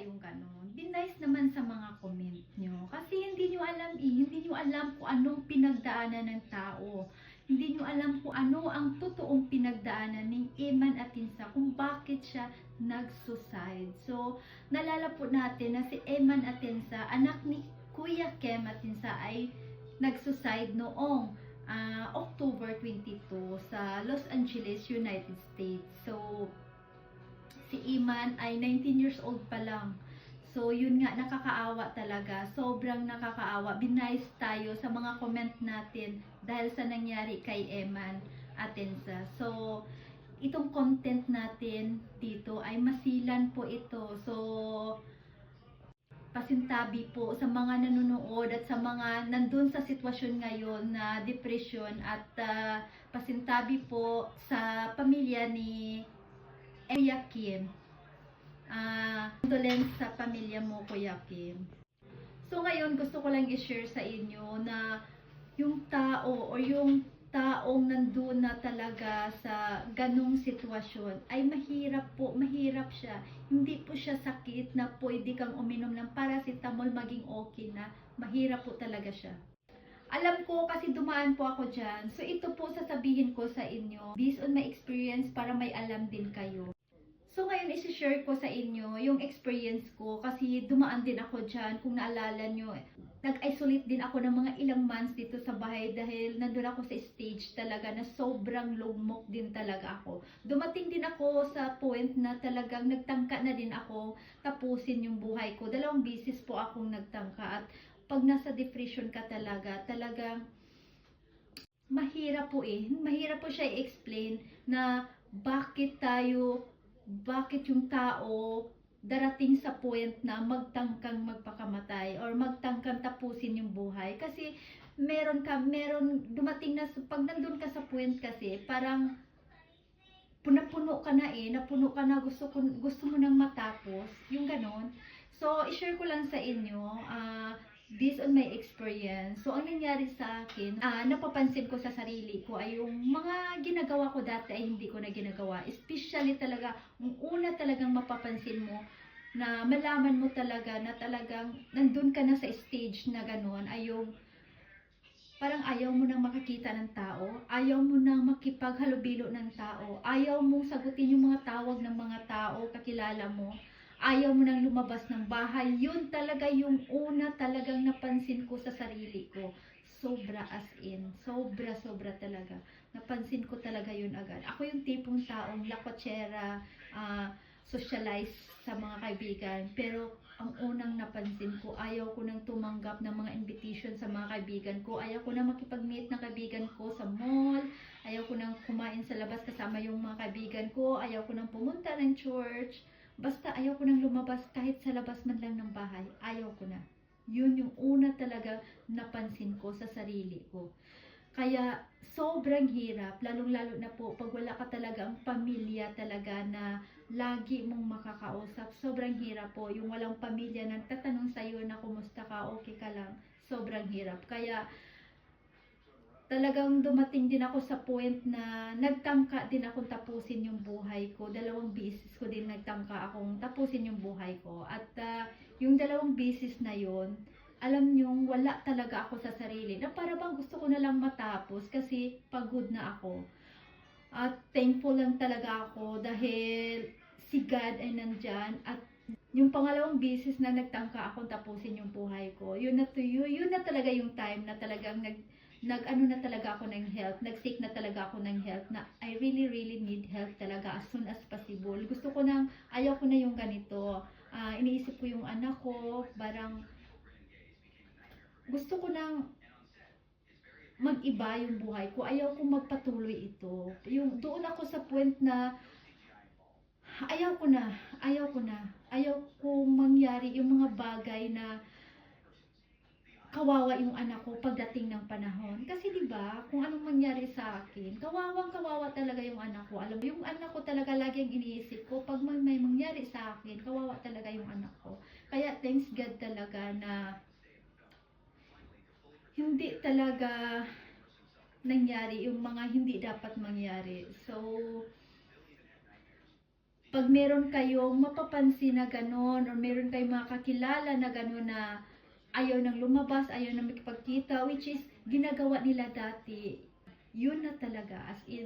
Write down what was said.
yung ganon. Be nice naman sa mga comment nyo. Kasi hindi nyo alam hindi nyo alam kung anong pinagdaanan ng tao. Hindi nyo alam kung ano ang totoong pinagdaanan ni Eman Atienza, kung bakit siya nag-suicide. So, nalala po natin na si Eman Atienza, anak ni Kuya Kem Atienza, ay nag-suicide noong October 22 sa Los Angeles, United States. So, si Iman ay 19 years old pa lang. So, yun nga, nakakaawa talaga. Sobrang nakakaawa. Binice tayo sa mga comment natin dahil sa nangyari kay Eman Atienza. So, itong content natin dito ay masilan po ito. So, pasintabi po sa mga nanonood at sa mga nandun sa sitwasyon ngayon na depression at pasintabi po sa pamilya ni Kuya Kim. Condolence sa pamilya mo, Kuya Kim. So ngayon, gusto ko lang i-share sa inyo na yung tao o yung taong nandun na talaga sa ganong sitwasyon ay mahirap po, mahirap siya. Hindi po siya sakit na pwede kang uminom ng paracetamol maging okay na. Mahirap po talaga siya. Alam ko kasi dumaan po ako dyan. So ito po sasabihin ko sa inyo based on my experience para may alam din kayo. So ngayon isi-share ko sa inyo yung experience ko kasi dumaan din ako dyan. Kung naalala nyo, nag-isolate din ako ng mga ilang months dito sa bahay dahil nandun ako sa stage talaga na sobrang lugmok din talaga ako. Dumating din ako sa point na talagang nagtangka na din ako tapusin yung buhay ko. 2 beses po akong nagtangka at pag nasa depression ka talaga, talagang mahirap po mahirap po siya i-explain na bakit yung tao darating sa point na magtangkang magpakamatay or magtangkang tapusin yung buhay. Kasi meron dumating na, pag nandun ka sa point kasi, parang napuno ka na, gusto mo nang matapos, yung ganon. So, i-share ko lang sa inyo, based on my experience. So, ang nangyari sa akin, napapansin ko sa sarili ko ay yung mga ginagawa ko dati ay hindi ko na ginagawa. Especially talaga, yung una talagang mapapansin mo, na malaman mo talaga na talagang nandun ka na sa stage na gano'n, ay yung parang ayaw mo nang makakita ng tao, ayaw mo nang makipaghalubilo ng tao, ayaw mong sagutin yung mga tawag ng mga tao, kakilala mo, ayaw mo nang lumabas ng bahay. Yun talaga yung una talagang napansin ko sa sarili ko. Sobra, as in, sobra talaga. Napansin ko talaga yun agad. Ako yung tipong taong lakwatsera, socialize sa mga kaibigan, pero ang unang napansin ko, ayaw ko nang tumanggap ng mga invitation sa mga kaibigan ko, ayaw ko nang makipag-meet ng kaibigan ko sa mall, ayaw ko nang kumain sa labas kasama yung mga kaibigan ko, ayaw ko nang pumunta ng church, basta ayaw ko nang lumabas kahit sa labas man lang ng bahay, ayaw ko na. Yun yung una talaga napansin ko sa sarili ko. Kaya sobrang hirap, lalong-lalo na po pag wala ka talagang pamilya talaga na lagi mong makakausap. Sobrang hirap po, yung walang pamilya na tatanong sa'yo na kumusta ka, okay ka lang. Sobrang hirap. Kaya talagang dumating din ako sa point na nagtangka din akong tapusin yung buhay ko. 2 beses ko din nagtangka akong tapusin yung buhay ko. At yung 2 beses na yon, alam nyo, wala talaga ako sa sarili. Na para bang gusto ko na lang matapos kasi pagod na ako. At thankful lang talaga ako dahil si God ay nandyan. At yung 2 beses na nagtangka akong tapusin yung buhay ko, yun na talaga yung time na talagang nag-ano na talaga ako ng health, nag-seek na talaga ako ng health, na I really need help talaga as soon as possible. Ayaw ko na yung ganito. Iniisip ko yung anak ko, parang gusto ko nang mag-iba yung buhay ko. Ayaw kong magpatuloy ito. Doon ako sa point na ayaw kong mangyari yung mga bagay na kawawa yung anak ko pagdating ng panahon. Kasi 'di ba, kung anong mangyari sa akin, kawawa talaga yung anak ko. Alam mo, yung anak ko talaga lagi ang iniisip ko pag may mangyari sa akin, kawawa talaga yung anak ko. Kaya thanks God talaga na hindi talaga nangyari yung mga hindi dapat mangyari. So, pag meron kayong mapapansin na gano'n, or meron kayong mga kakilala na gano'n na ayaw nang lumabas, ayaw nang makipagkita, which is ginagawa nila dati, yun na talaga, as in.